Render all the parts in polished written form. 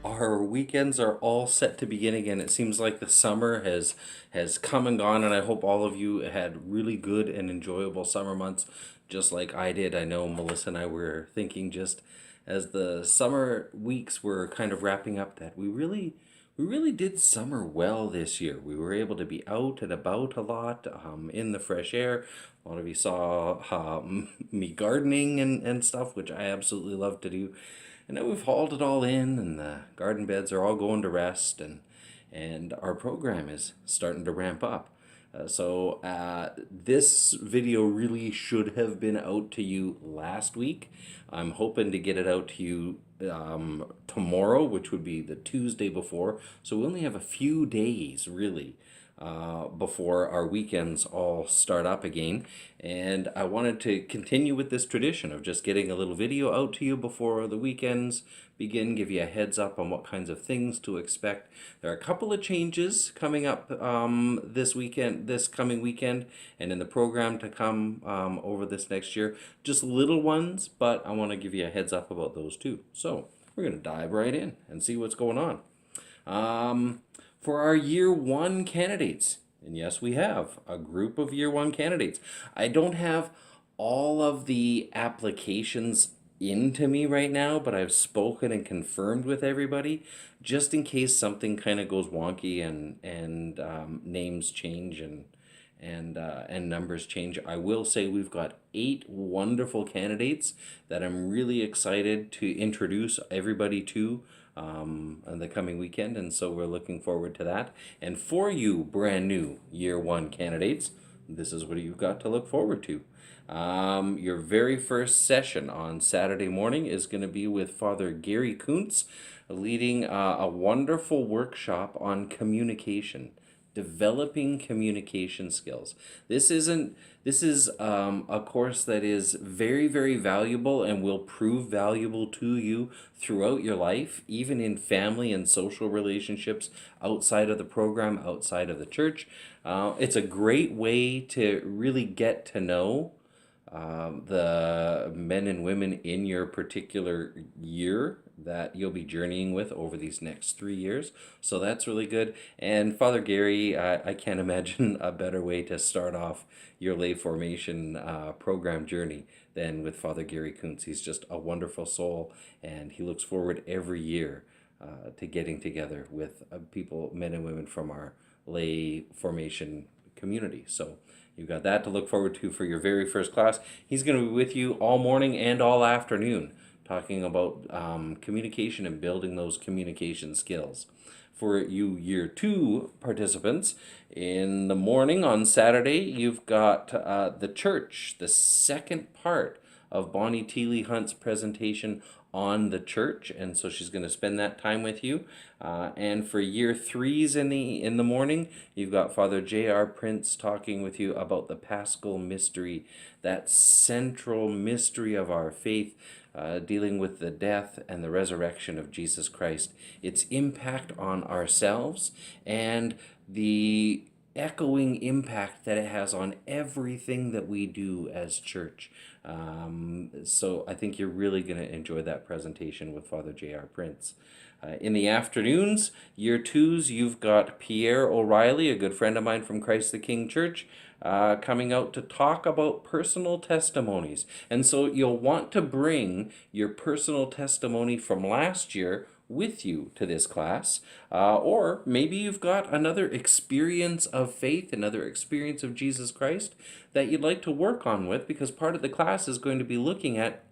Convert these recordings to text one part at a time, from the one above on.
Our weekends are all set to begin again. It seems like the summer has come and gone, and I hope all of you had really good and enjoyable summer months, just like I did. I know Melissa and I were thinking just as the summer weeks were kind of wrapping up that we really did summer well this year. We were able to be out and about a lot, in the fresh air. A lot of you saw me gardening and stuff, which I absolutely love to do. And now we've hauled it all in, and the garden beds are all going to rest, and our program is starting to ramp up. This video really should have been out to you last week. I'm hoping to get it out to you tomorrow, which would be the Tuesday before. So we only have a few days, really, before our weekends all start up again. And I wanted to continue with this tradition of just getting a little video out to you before the weekends begin, give you a heads up on what kinds of things to expect. There are a couple of changes coming up this coming weekend, and in the program to come over this next year. Just little ones, but I want to give you a heads up about those too. So we're going to dive right in and see what's going on. For our year one candidates, and yes, we have a group of year one candidates. I don't have all of the applications into me right now, but I've spoken and confirmed with everybody just in case something kind of goes wonky and names change and numbers change. I will say we've got 8 wonderful candidates that I'm really excited to introduce everybody to on the coming weekend, and so we're looking forward to that. And for you brand new year one candidates, this is what you've got to look forward to. Your very first session on Saturday morning is going to be with Father Gary Kuntz, leading a wonderful workshop on communication, developing communication skills. This is a course that is very, very valuable and will prove valuable to you throughout your life, even in family and social relationships outside of the program, outside of the church. It's a great way to really get to know the men and women in your particular year that you'll be journeying with over these next 3 years. So that's really good. And Father Gary, I can't imagine a better way to start off your lay formation program journey than with Father Gary Kuntz. He's just a wonderful soul, and he looks forward every year to getting together with people, men and women from our lay formation community. So you've got that to look forward to for your very first class. He's going to be with you all morning and all afternoon talking about communication and building those communication skills. For you year two participants, in the morning on Saturday, you've got the church, the second part of Bonnie Teeley Hunt's presentation on the church, and so she's going to spend that time with you. And for year threes in the morning, you've got Father J.R. Prince talking with you about the Paschal mystery, that central mystery of our faith, dealing with the death and the resurrection of Jesus Christ, its impact on ourselves, and the echoing impact that it has on everything that we do as church. So I think you're really going to enjoy that presentation with Father J.R. Prince. In the afternoons, year twos, you've got Pierre O'Reilly, a good friend of mine from Christ the King Church, coming out to talk about personal testimonies. And so you'll want to bring your personal testimony from last year with you to this class, or maybe you've got another experience of faith, another experience of Jesus Christ that you'd like to work on with, because part of the class is going to be looking at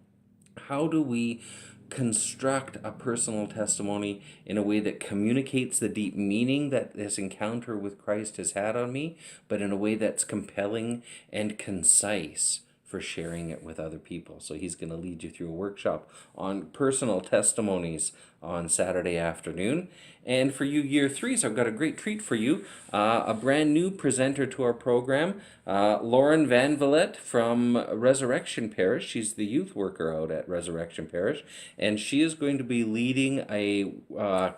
how do we construct a personal testimony in a way that communicates the deep meaning that this encounter with Christ has had on me, but in a way that's compelling and concise for sharing it with other people. So he's going to lead you through a workshop on personal testimonies on Saturday afternoon. And for you year threes, I've got a great treat for you. A brand new presenter to our program, Lauren Van Vliet from Resurrection Parish. She's the youth worker out at Resurrection Parish, and she is going to be leading a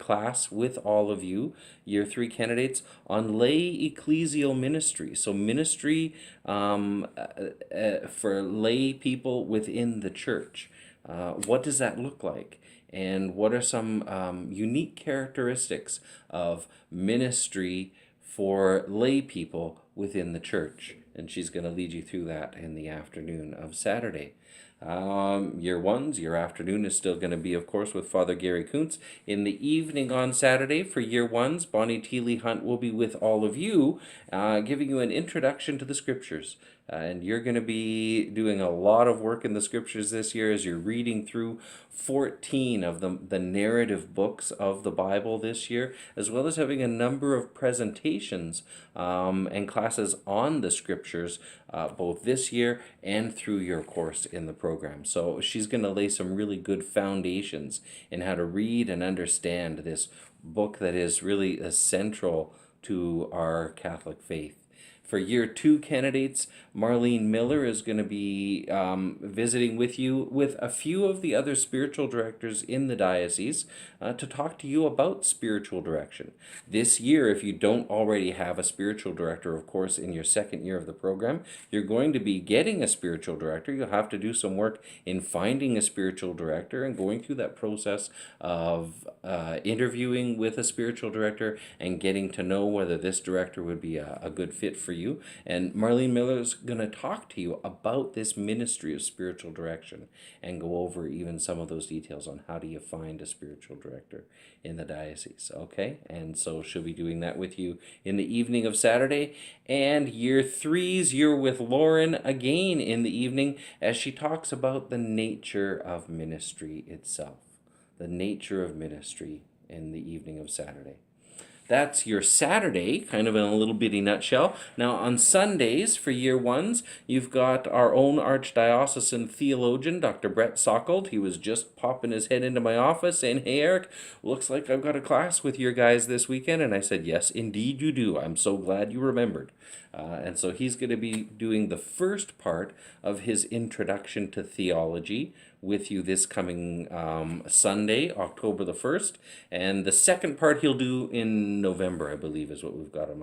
class with all of you, year three candidates, on lay ecclesial ministry. So ministry for lay people within the church. What does that look like? and what are some unique characteristics of ministry for lay people within the church. And she's going to lead you through that in the afternoon of Saturday. Year ones, your afternoon is still going to be, of course, with Father Gary Kuntz. In the evening on Saturday for year ones, Bonnie Teeley Hunt will be with all of you, giving you an introduction to the scriptures. And you're going to be doing a lot of work in the scriptures this year as you're reading through 14 of the narrative books of the Bible this year, as well as having a number of presentations and classes on the scriptures both this year and through your course in the program. So she's going to lay some really good foundations in how to read and understand this book that is really central to our Catholic faith. For year two candidates, Marlene Miller is going to be visiting with you with a few of the other spiritual directors in the diocese to talk to you about spiritual direction. This year, if you don't already have a spiritual director, of course, in your second year of the program, you're going to be getting a spiritual director. You'll have to do some work in finding a spiritual director and going through that process of interviewing with a spiritual director and getting to know whether this director would be a good fit for you. And Marlene Miller is going to talk to you about this ministry of spiritual direction and go over even some of those details on how do you find a spiritual director in the diocese. Okay, and so she'll be doing that with you in the evening of Saturday. And year threes, you're with Lauren again in the evening as she talks about the nature of ministry itself. The nature of ministry in the evening of Saturday. That's your Saturday, kind of in a little bitty nutshell. Now, on Sundays for year ones, you've got our own archdiocesan theologian, Dr. Brett Sockold. He was just popping his head into my office saying, "Hey, Eric, looks like I've got a class with your guys this weekend." And I said, "Yes, indeed you do. I'm so glad you remembered." And so he's going to be doing the first part of his introduction to theology with you this coming Sunday, October the 1st. And the second part he'll do in November, I believe, is what we've got him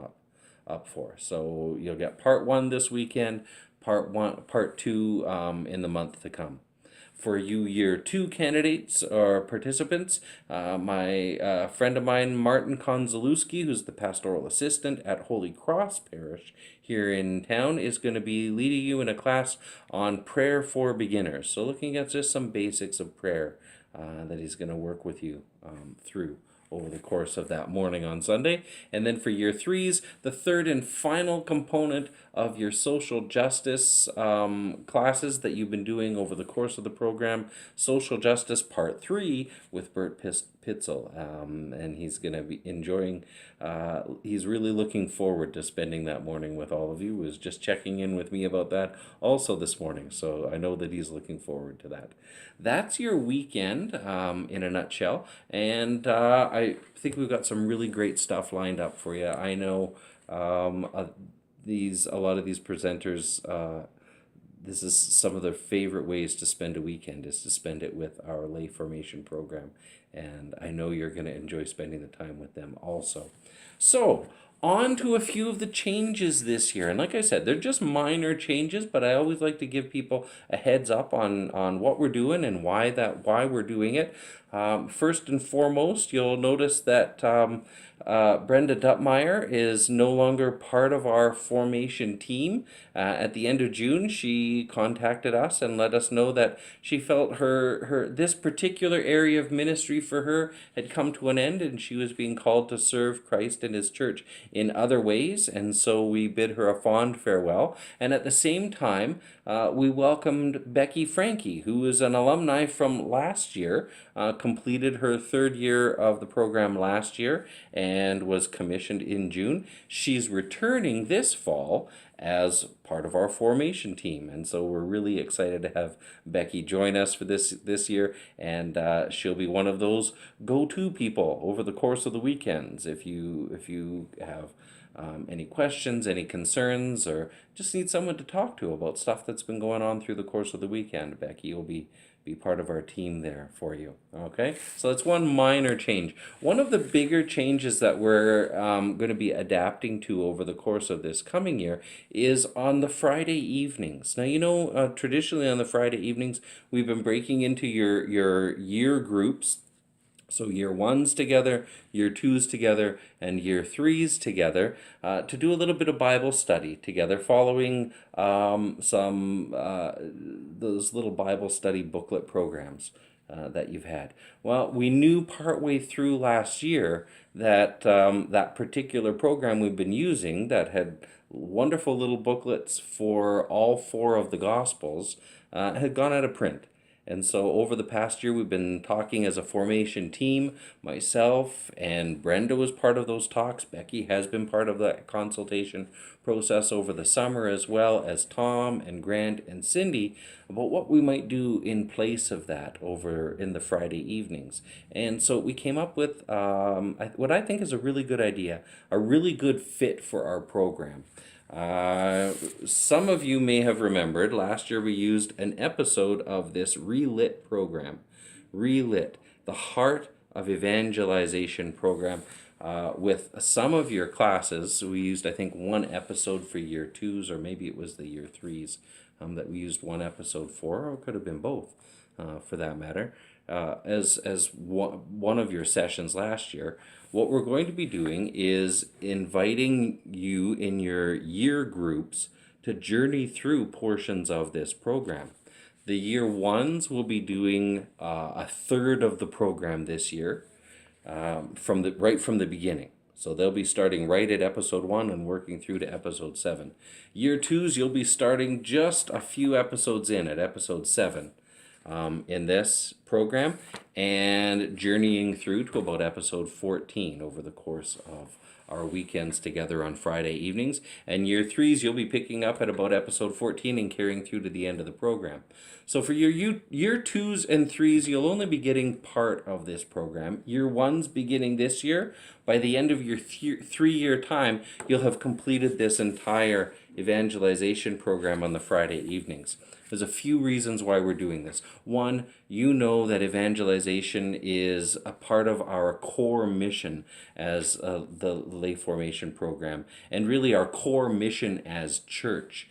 up for. So you'll get part one this weekend, part two in the month to come. For you year two candidates or participants, my friend of mine, Martin Konzalewski, who's the pastoral assistant at Holy Cross Parish here in town, is going to be leading you in a class on prayer for beginners. So looking at just some basics of prayer that he's going to work with you through over the course of that morning on Sunday. And then for year threes, the third and final component of your social justice classes that you've been doing over the course of the program, Social Justice Part 3 with Bert Pitzel. And he's going to be enjoying, he's really looking forward to spending that morning with all of you. He was just checking in with me about that also this morning. So I know that he's looking forward to that. That's your weekend in a nutshell. And I think we've got some really great stuff lined up for you. I know a lot of these presenters, this is some of their favorite ways to spend a weekend is to spend it with our lay formation program. And I know you're going to enjoy spending the time with them also. So, on to a few of the changes this year. And like I said, they're just minor changes, but I always like to give people a heads up on what we're doing and why we're doing it. First and foremost, you'll notice that Brenda Duttmeyer is no longer part of our formation team. At the end of June, she contacted us and let us know that she felt her this particular area of ministry for her had come to an end, and she was being called to serve Christ and His church in other ways. And so we bid her a fond farewell. And at the same time, we welcomed Becky Frankie, who is an alumni from last year, completed her third year of the program last year and was commissioned in June. She's returning this fall as part of our formation team, and so we're really excited to have Becky join us for this year, and she'll be one of those go-to people over the course of the weekends. If you have any questions, any concerns, or just need someone to talk to about stuff that's been going on through the course of the weekend, Becky will be be part of our team there for you. Okay, so that's one minor change. One of the bigger changes that we're going to be adapting to over the course of this coming year is on the Friday evenings. Now, traditionally on the Friday evenings, we've been breaking into your year groups, so year ones together, year twos together, and year threes together, to do a little bit of Bible study together, following some those little Bible study booklet programs that you've had. Well, we knew partway through last year that that particular program we've been using, that had wonderful little booklets for all four of the Gospels, had gone out of print. And so over the past year, we've been talking as a formation team. Myself and Brenda was part of those talks. Becky has been part of that consultation process over the summer, as well as Tom and Grant and Cindy, about what we might do in place of that over in the Friday evenings. And so we came up with what I think is a really good idea, a really good fit for our program. Some of you may have remembered last year we used an episode of this Relit program. Relit, the Heart of Evangelization program, with some of your classes. So we used, I think, one episode for year twos, or maybe it was the year threes that we used one episode for, or it could have been both for that matter, as one of your sessions last year. What we're going to be doing is inviting you in your year groups to journey through portions of this program. The year ones will be doing a third of the program this year, from the beginning. So they'll be starting right at episode 1 and working through to episode 7. Year twos, you'll be starting just a few episodes in at episode 7. In this program, and journeying through to about episode 14 over the course of our weekends together on Friday evenings. And year threes, you'll be picking up at about episode 14 and carrying through to the end of the program. So for your year twos and threes, you'll only be getting part of this program. Year ones beginning this year, by the end of your 3-year time, you'll have completed this entire evangelization program on the Friday evenings. There's a few reasons why we're doing this. One, you know that evangelization is a part of our core mission as the lay formation program, and really our core mission as church.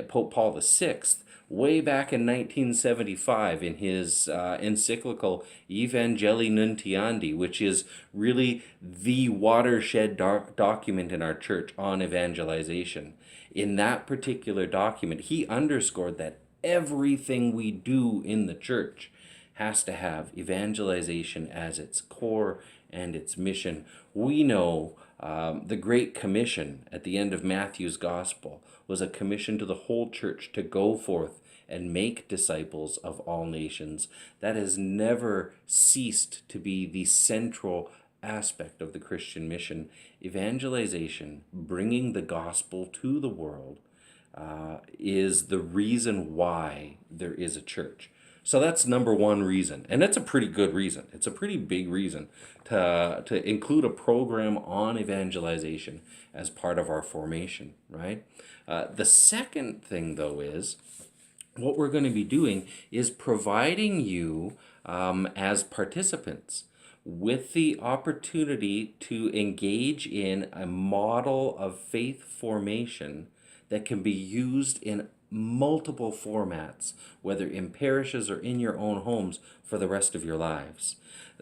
Pope Paul VI, way back in 1975, in his encyclical Evangelii Nuntiandi, which is really the watershed document in our church on evangelization. In that particular document, he underscored that everything we do in the church has to have evangelization as its core and its mission. We know the Great Commission at the end of Matthew's Gospel was a commission to the whole church to go forth and make disciples of all nations. That has never ceased to be the central aspect of the Christian mission. Evangelization, bringing the gospel to the world, is the reason why there is a church. So that's number one reason, and that's a pretty good reason. It's a pretty big reason to include a program on evangelization as part of our formation, right? The second thing, though, is what we're going to be doing is providing you as participants with the opportunity to engage in a model of faith formation that can be used in multiple formats, whether in parishes or in your own homes, for the rest of your lives.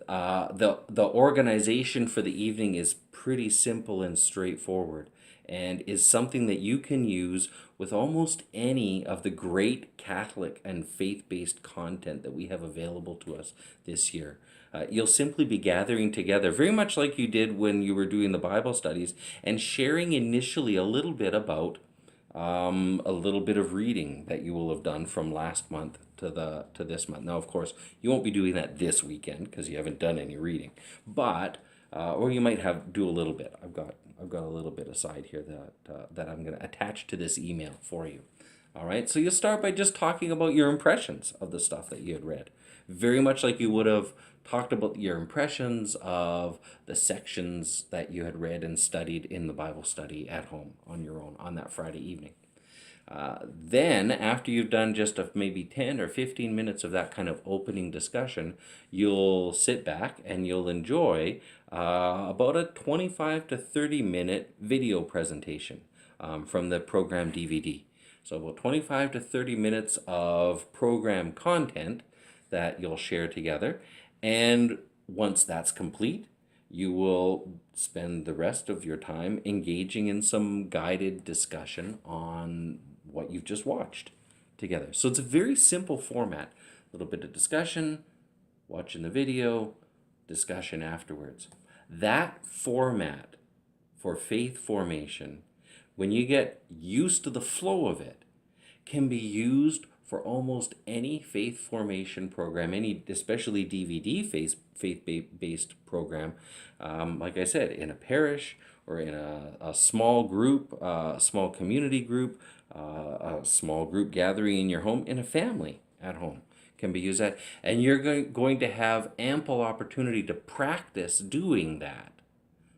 The organization for the evening is pretty simple and straightforward, and is something that you can use with almost any of the great Catholic and faith-based content that we have available to us this year. You'll simply be gathering together, very much like you did when you were doing the Bible studies, and sharing initially a little bit about a little bit of reading that you will have done from last month to this month. Now, of course, you won't be doing that this weekend because you haven't done any reading, but or you might do a little bit. I've got a little bit aside here that I'm going to attach to this email for you. All right, so you'll start by just talking about your impressions of the stuff that you had read, very much like you would have talked about your impressions of the sections that you had read and studied in the Bible study at home on your own on that Friday evening. Then, after you've done just maybe 10 or 15 minutes of that kind of opening discussion, you'll sit back and you'll enjoy about a 25 to 30-minute video presentation from the program DVD. So, about 25 to 30 minutes of program content that you'll share together. And once that's complete, you will spend the rest of your time engaging in some guided discussion on what you've just watched together. So it's a very simple format. A little bit of discussion, watching the video, discussion afterwards. That format for faith formation, when you get used to the flow of it, can be used for almost any faith formation program, any especially DVD faith-based program. Like I said, in a parish or in a small group, a small community group, a small group gathering in your home, in a family at home can be used at, and you're going to have ample opportunity to practice doing that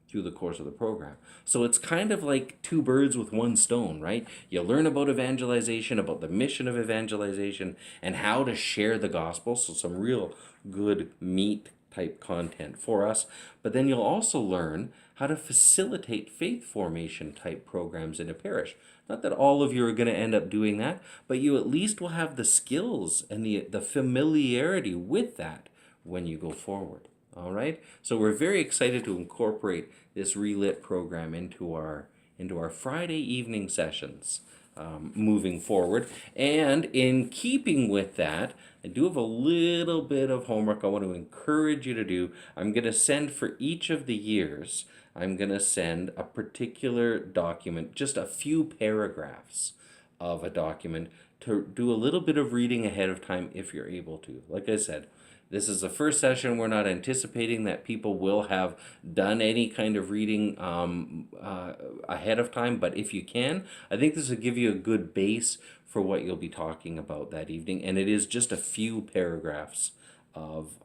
through the course of the program. So it's kind of like two birds with one stone, right? You learn about evangelization, about the mission of evangelization, and how to share the gospel. So some real good meat type content for us. But then you'll also learn how to facilitate faith formation type programs in a parish. Not that all of you are going to end up doing that, but you at least will have the skills and the familiarity with that when you go forward. All right. So we're very excited to incorporate this Relit program into our Friday evening sessions moving forward. And in keeping with that, I do have a little bit of homework I want to encourage you to do. I'm going to send for each of the years, I'm going to send a particular document, just a few paragraphs of a document to do a little bit of reading ahead of time if you're able to. Like I said, this is the first session. We're not anticipating that people will have done any kind of reading ahead of time, but if you can, I think this will give you a good base for what you'll be talking about that evening. And it is just a few paragraphs of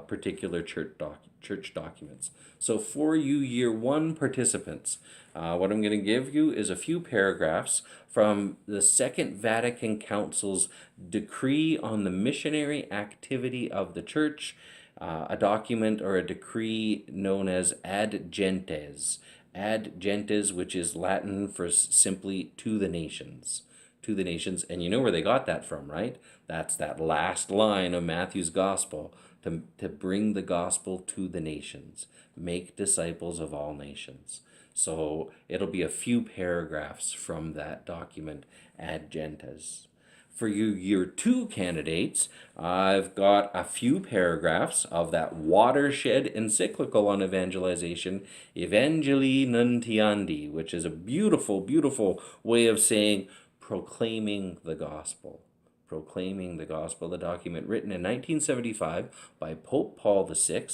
particular church documents. So for you year one participants, what I'm going to give you is a few paragraphs from the Second Vatican Council's decree on the missionary activity of the church, a document or a decree known as Ad Gentes. Ad Gentes, which is Latin for simply to the nations. To the nations. And you know where they got that from, right? That's that last line of Matthew's gospel, to bring the gospel to the nations, make disciples of all nations. So it'll be a few paragraphs from that document, Ad Gentes. For you year two candidates, I've got a few paragraphs of that watershed encyclical on evangelization, Evangelii Nuntiandi, which is a beautiful, beautiful way of saying proclaiming the gospel. Proclaiming the Gospel, the document written in 1975 by Pope Paul VI,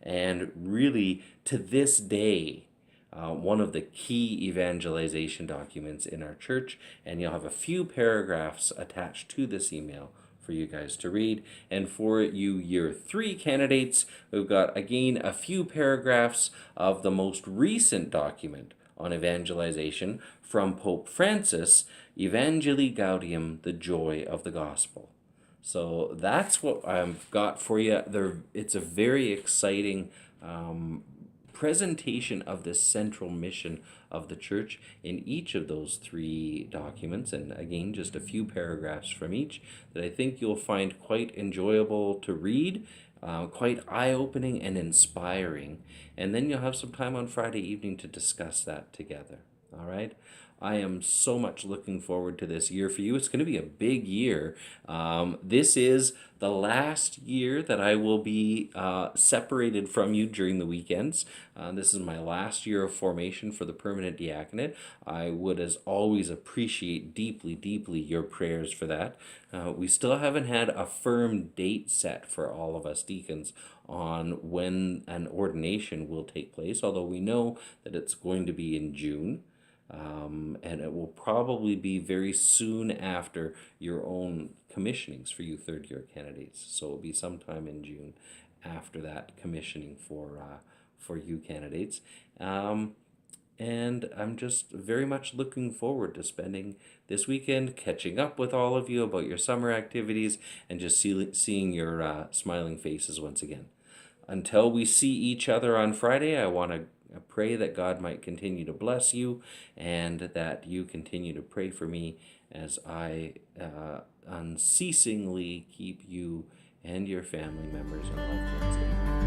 and really to this day, one of the key evangelization documents in our church. And you'll have a few paragraphs attached to this email for you guys to read. And for you year three candidates, we've got again a few paragraphs of the most recent document on evangelization from Pope Francis, Evangelii Gaudium, the joy of the gospel. So that's what I've got for you. It's a very exciting presentation of the central mission of the church in each of those three documents, and again just a few paragraphs from each that I think you'll find quite enjoyable to read, quite eye-opening and inspiring. And then you'll have some time on Friday evening to discuss that together. All right. I am so much looking forward to this year for you. It's going to be a big year. This is the last year that I will be separated from you during the weekends. This is my last year of formation for the permanent diaconate. I would, as always, appreciate deeply, deeply your prayers for that. We still haven't had a firm date set for all of us deacons on when an ordination will take place, although we know that it's going to be in June. And it will probably be very soon after your own commissionings for you third year candidates. So it'll be sometime in June after that commissioning for you candidates. And and I'm just very much looking forward to spending this weekend catching up with all of you about your summer activities and just seeing your smiling faces once again. Until we see each other on Friday, I want to pray that God might continue to bless you and that you continue to pray for me as I unceasingly keep you and your family members and loved ones in